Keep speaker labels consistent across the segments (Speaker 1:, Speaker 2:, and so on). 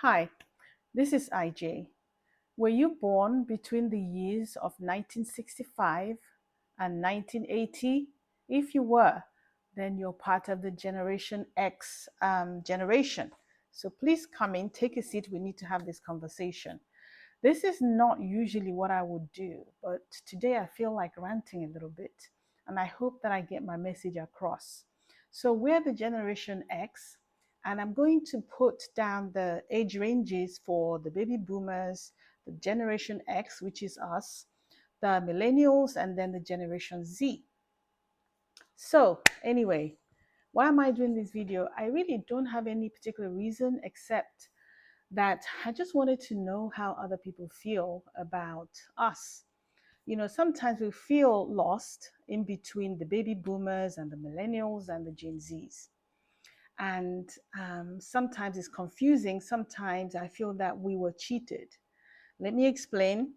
Speaker 1: Hi, this is IJ. Were you born between the years of 1965 and 1980? If you were, then you're part of the Generation X generation. So please come in, take a seat. We need to have this conversation. This is not usually what I would do, but today I feel like ranting a little bit, and I hope that I get my message across. So, we're the Generation X, and I'm going to put down the age ranges for the baby boomers, the Generation X, which is us, the millennials, and then the Generation Z. So, anyway, why am I doing this video? I really don't have any particular reason except that I just wanted to know how other people feel about us. Sometimes we feel lost in between the baby boomers and the millennials and the Gen Zs. And sometimes it's confusing. Sometimes I feel that we were cheated. Let me explain.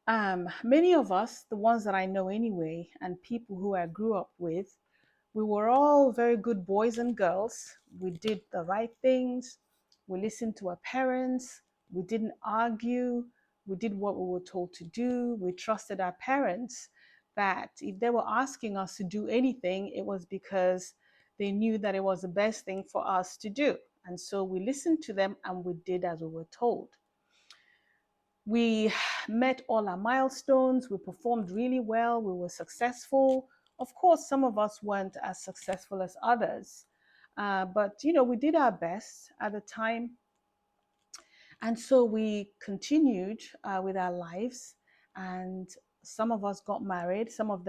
Speaker 1: Many of us, the ones that I know anyway, and people who I grew up with, we were all very good boys and girls. We did the right things. We listened to our parents. We didn't argue. We did what we were told to do. We trusted our parents that if they were asking us to do anything, it was because they knew that it was the best thing for us to do. And so we listened to them and we did as we were told. We met all our milestones. We performed really well. We were successful. Of course, some of us weren't as successful as others, but we did our best at the time, and so we continued with our lives. And some of us got married. Some of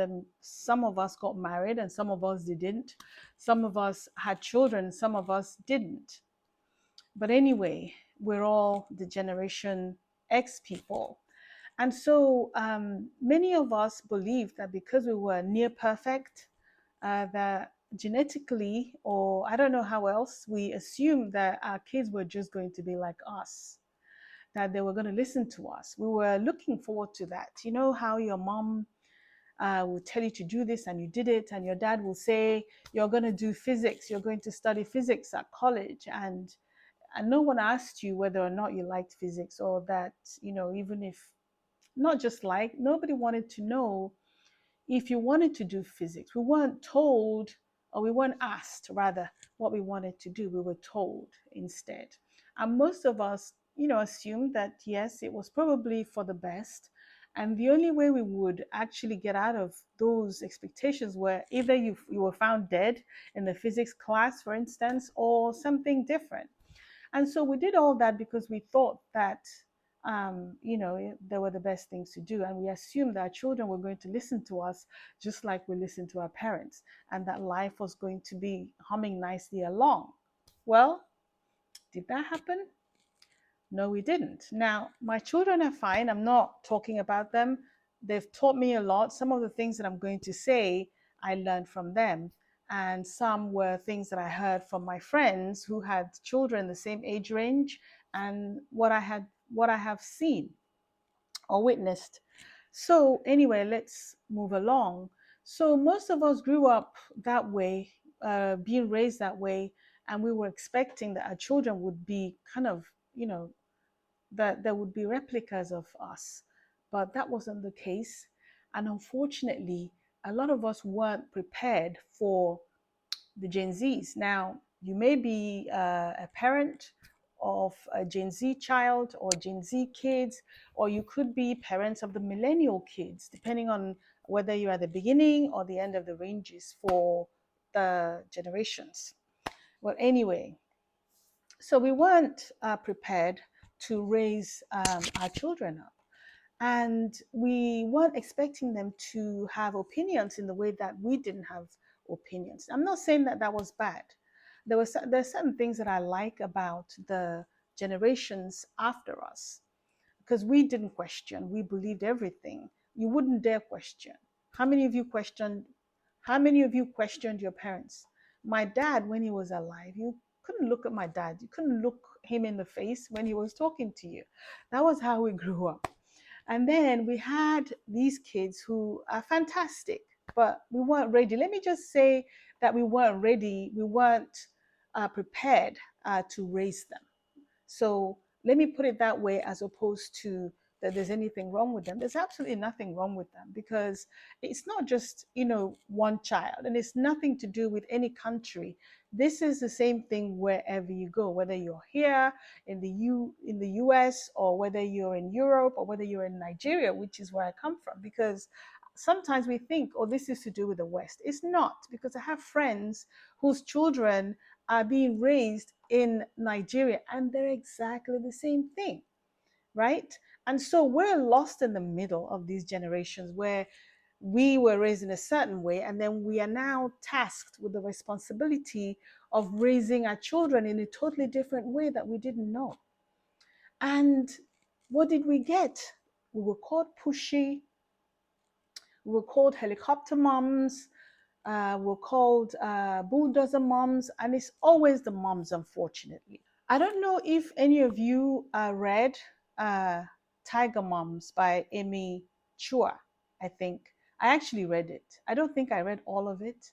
Speaker 1: us got married, and some of us didn't. Some of us had children. Some of us didn't. But anyway, we're all the Generation X people. And so many of us believed that because we were near perfect, that genetically, or I don't know how else, we assumed that our kids were just going to be like us, that they were going to listen to us. We were looking forward to that. You know how your mom will tell you to do this and you did it, and your dad will say, you're going to do physics, you're going to study physics at college. And no one asked you whether or not you liked physics, or that, even if not just like, nobody wanted to know if you wanted to do physics. We weren't told, or we weren't asked rather, what we wanted to do. We were told instead. And most of us, assumed that yes, it was probably for the best. And the only way we would actually get out of those expectations were either you were found dead in the physics class, for instance, or something different. And so we did all that because we thought that, they were the best things to do. And we assumed that our children were going to listen to us just like we listened to our parents, and that life was going to be humming nicely along. Well, did that happen? No, we didn't. Now, my children are fine. I'm not talking about them. They've taught me a lot. Some of the things that I'm going to say, I learned from them. And some were things that I heard from my friends who had children the same age range, and what I have seen or witnessed. So anyway, let's move along. So most of us grew up that way, being raised that way, and we were expecting that our children would be kind of, that there would be replicas of us. But that wasn't the case. And unfortunately, a lot of us weren't prepared for the Gen Zs. Now, you may be a parent of a Gen Z child or Gen Z kids, or you could be parents of the millennial kids, depending on whether you're at the beginning or the end of the ranges for the generations. Well, anyway, so we weren't prepared to raise our children up. And we weren't expecting them to have opinions in the way that we didn't have opinions. I'm not saying that that was bad. There's certain things that I like about the generations after us, because we didn't question. We believed everything. You wouldn't dare question. How many of you questioned? How many of you questioned your parents? My dad, when he was alive, you couldn't look at my dad. You couldn't look him in the face when he was talking to you. That was how we grew up. And then we had these kids who are fantastic, but we weren't ready. Let me just say that we weren't ready. We weren't prepared to raise them. So let me put it that way, as opposed to that there's anything wrong with them. There's absolutely nothing wrong with them, because it's not just, one child, and it's nothing to do with any country. This is the same thing wherever you go, whether you're here in the US, or whether you're in Europe, or whether you're in Nigeria, which is where I come from. Because sometimes we think, oh, this is to do with the West. It's not, because I have friends whose children are being raised in Nigeria, and they're exactly the same thing, right? And so we're lost in the middle of these generations where we were raised in a certain way, and then we are now tasked with the responsibility of raising our children in a totally different way that we didn't know. And what did we get? We were called pushy, we were called helicopter moms, we're called bulldozer moms, and it's always the moms, unfortunately. I don't know if any of you read uh, Tiger Moms by Amy Chua, I think. I actually read it. I don't think I read all of it.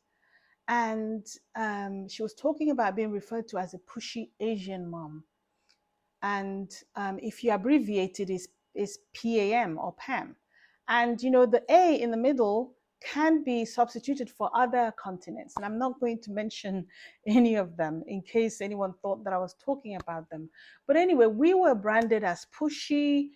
Speaker 1: And she was talking about being referred to as a pushy Asian mom. And if you abbreviate it, is PAM or PAM. And the A in the middle can be substituted for other continents. And I'm not going to mention any of them in case anyone thought that I was talking about them. But anyway, we were branded as pushy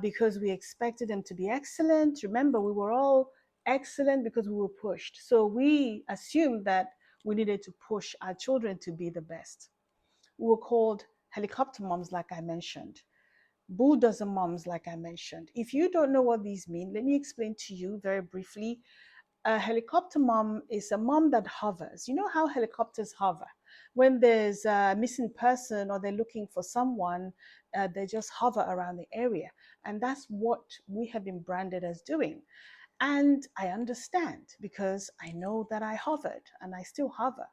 Speaker 1: because we expected them to be excellent. Remember, we were all excellent because we were pushed. So we assumed that we needed to push our children to be the best. We were called helicopter moms, like I mentioned, bulldozer moms, like I mentioned. If you don't know what these mean, let me explain to you very briefly. A helicopter mom is a mom that hovers. You know how helicopters hover? When there's a missing person or they're looking for someone, they just hover around the area. And that's what we have been branded as doing. And I understand, because I know that I hovered and I still hover.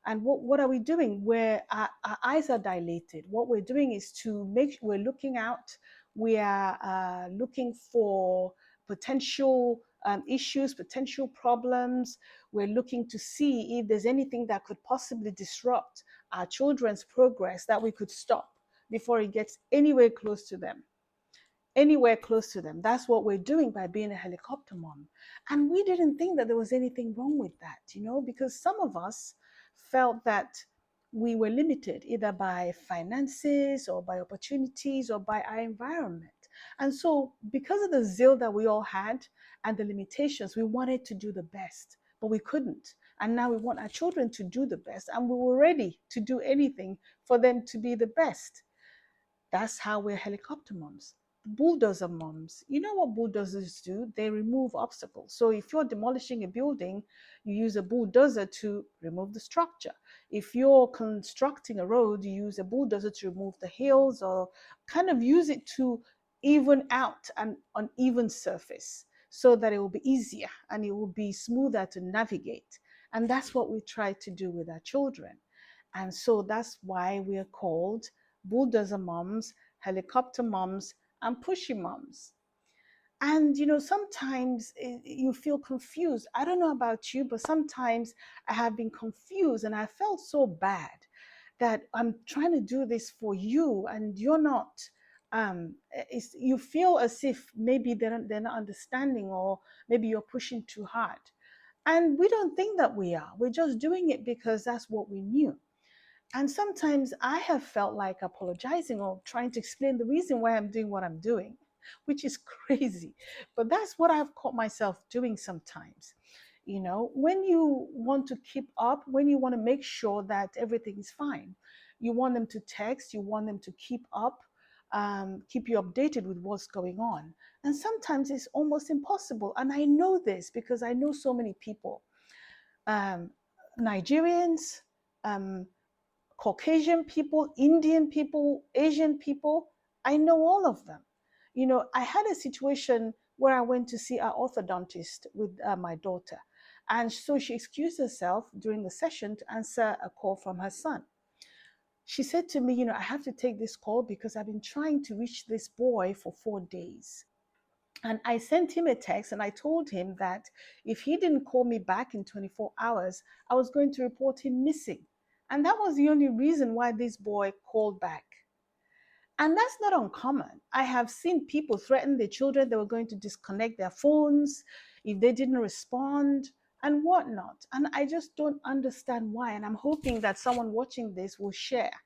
Speaker 1: And what are we doing? Where our eyes are dilated. What we're doing is to we're looking out. We are looking for potential issues, potential problems. We're looking to see if there's anything that could possibly disrupt our children's progress that we could stop before it gets anywhere close to them, anywhere close to them. That's what we're doing by being a helicopter mom. And we didn't think that there was anything wrong with that, because some of us felt that we were limited either by finances or by opportunities or by our environment. And so, because of the zeal that we all had and the limitations, we wanted to do the best, but we couldn't. And now we want our children to do the best, and we were ready to do anything for them to be the best. That's how we're helicopter moms. Bulldozer moms, you know what bulldozers do? They remove obstacles. So if you're demolishing a building, you use a bulldozer to remove the structure. If you're constructing a road, you use a bulldozer to remove the hills, or kind of use it to even out an uneven surface so that it will be easier and it will be smoother to navigate. And that's what we try to do with our children. And so that's why we are called bulldozer moms, helicopter moms, and pushy moms. And sometimes you feel confused. I don't know about you, but sometimes I have been confused and I felt so bad that I'm trying to do this for you and you're not. You feel as if maybe they're not understanding, or maybe you're pushing too hard. And we don't think that we are. We're just doing it because that's what we knew. And sometimes I have felt like apologizing or trying to explain the reason why I'm doing what I'm doing, which is crazy. But that's what I've caught myself doing sometimes. When you want to keep up, when you want to make sure that everything is fine, you want them to text, you want them to keep up, keep you updated with what's going on. And sometimes it's almost impossible. And I know this because I know so many people, um, Nigerians, um, Caucasian people, Indian people, Asian people. I know all of them. I had a situation where I went to see our orthodontist with my daughter. And so she excused herself during the session to answer a call from her son. She said to me, I have to take this call because I've been trying to reach this boy for 4 days. And I sent him a text and I told him that if he didn't call me back in 24 hours, I was going to report him missing. And that was the only reason why this boy called back. And that's not uncommon. I have seen people threaten their children they were going to disconnect their phones if they didn't respond and whatnot. And I just don't understand why. And I'm hoping that someone watching this will share.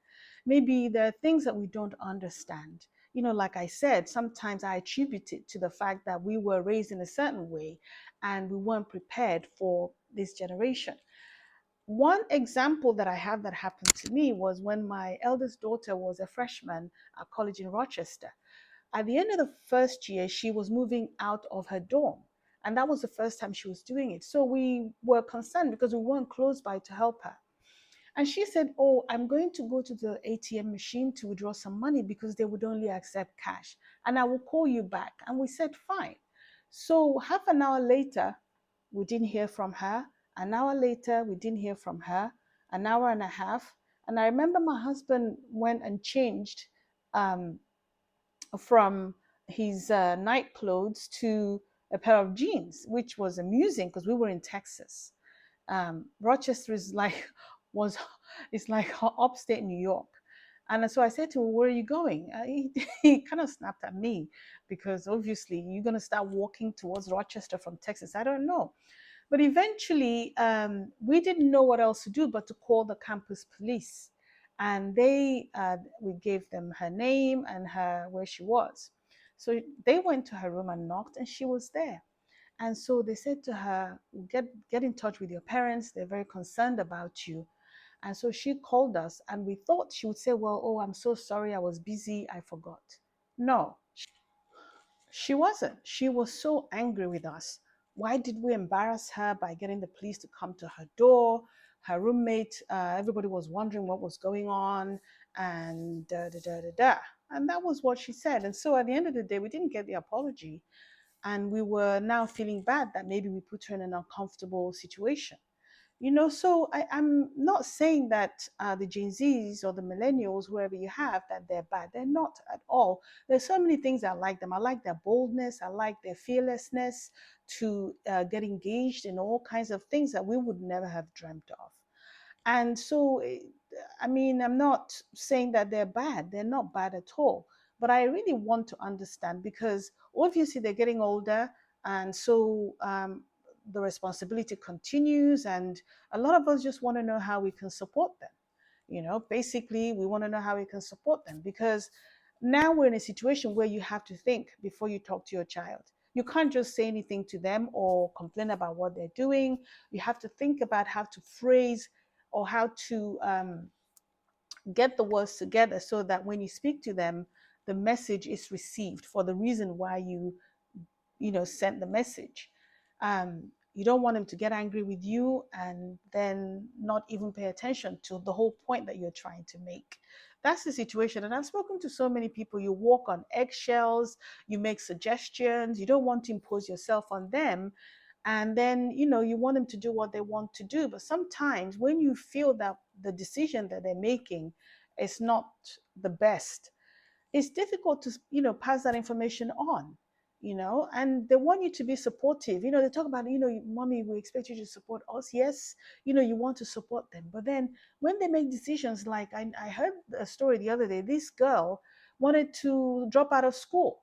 Speaker 1: Maybe there are things that we don't understand. Like I said, sometimes I attribute it to the fact that we were raised in a certain way and we weren't prepared for this generation. One example that I have that happened to me was when my eldest daughter was a freshman at college in Rochester. At the end of the first year, she was moving out of her dorm. And that was the first time she was doing it. So we were concerned because we weren't close by to help her. And she said, "Oh, I'm going to go to the ATM machine to withdraw some money because they would only accept cash. And I will call you back." And we said, "Fine." So half an hour later, we didn't hear from her. An hour later, we didn't hear from her. An hour and a half. And I remember my husband went and changed um, from his night clothes to a pair of jeans, which was amusing because we were in Texas. Rochester is like was it's like upstate New York. And so I said to him, "Where are you going?" He kind of snapped at me because obviously you're going to start walking towards Rochester from Texas. I don't know. But eventually, we didn't know what else to do but to call the campus police. And we gave them her name and her where she was. So they went to her room and knocked, and she was there. And so they said to her, get in touch with your parents. They're very concerned about you. And so she called us, and we thought she would say, "Well, oh, I'm so sorry. I was busy. I forgot." No, she wasn't. She was so angry with us. Why did we embarrass her by getting the police to come to her door? Her roommate, everybody was wondering what was going on, and da da da da da. And that was what she said. And so at the end of the day, we didn't get the apology. And we were now feeling bad that maybe we put her in an uncomfortable situation. So I'm not saying that the Gen Zs or the millennials, whoever you have, that they're bad. They're not at all. There's so many things I like them. I like their boldness. I like their fearlessness to get engaged in all kinds of things that we would never have dreamt of. And so, I mean, I'm not saying that they're bad. They're not bad at all. But I really want to understand because obviously they're getting older. And so the responsibility continues. And a lot of us just want to know how we can support them. Basically, we want to know how we can support them because now we're in a situation where you have to think before you talk to your child. You can't just say anything to them or complain about what they're doing. You have to think about how to phrase or how to get the words together so that when you speak to them, the message is received for the reason why you sent the message. You don't want them to get angry with you and then not even pay attention to the whole point that you're trying to make. That's the situation. And I've spoken to so many people. You walk on eggshells, you make suggestions, you don't want to impose yourself on them. And then, you want them to do what they want to do. But sometimes when you feel that the decision that they're making is not the best, it's difficult to pass that information on, and they want you to be supportive. They talk about, "Mommy, we expect you to support us." Yes, you want to support them, but then when they make decisions, like I heard a story the other day. This girl wanted to drop out of school,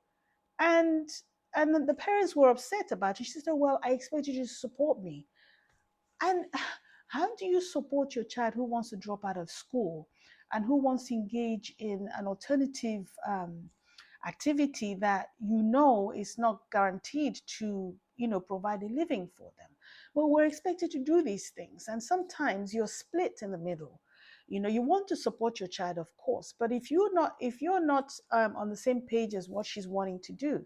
Speaker 1: and the parents were upset about it. She said, "Well, I expect you to support me." And how do you support your child who wants to drop out of school and who wants to engage in an alternative activity that is not guaranteed to provide a living for them? Well, we're expected to do these things, and sometimes you're split in the middle. You want to support your child, of course, but if you're not on the same page as what she's wanting to do,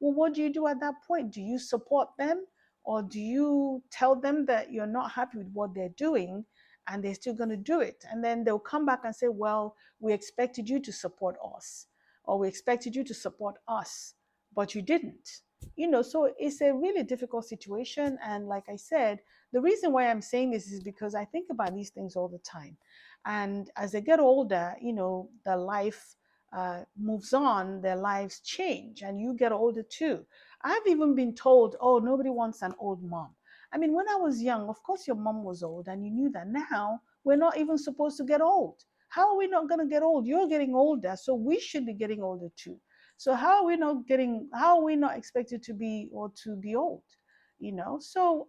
Speaker 1: well, what do you do at that point? Do you support them, or do you tell them that you're not happy with what they're doing and they're still going to do it? And then they'll come back and say, "Well, we expected you to support us, or we expected you to support us, but you didn't." So it's a really difficult situation. And like I said, the reason why I'm saying this is because I think about these things all the time. And as they get older, their life moves on, their lives change, and you get older too. I've even been told, "Oh, nobody wants an old mom." I mean, when I was young, of course your mom was old and you knew that. Now we're not even supposed to get old. How are we not going to get old? You're getting older, so we should be getting older too. So how are we not expected to be or to be old? So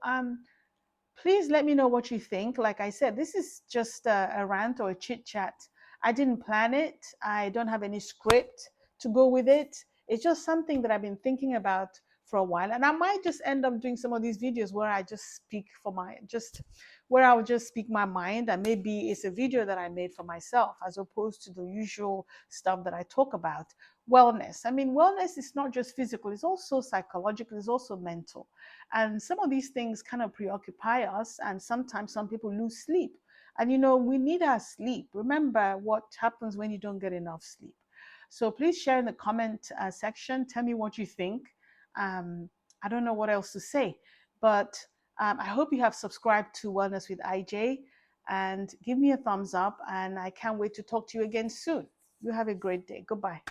Speaker 1: please let me know what you think. Like I said, this is just a rant or a chit chat. I didn't plan it. I don't have any script to go with it. It's just something that I've been thinking about for a while. And I might just end up doing some of these videos where I just speak for my, just where I would just speak my mind. And maybe it's a video that I made for myself as opposed to the usual stuff that I talk about. Wellness. I mean, wellness is not just physical, it's also psychological, it's also mental. And some of these things kind of preoccupy us, and sometimes some people lose sleep. And we need our sleep. Remember what happens when you don't get enough sleep. So please share in the comment section. Tell me what you think. I don't know what else to say, but I hope you have subscribed to Wellness with IJ, and give me a thumbs up. And I can't wait to talk to you again soon. You have a great day. Goodbye.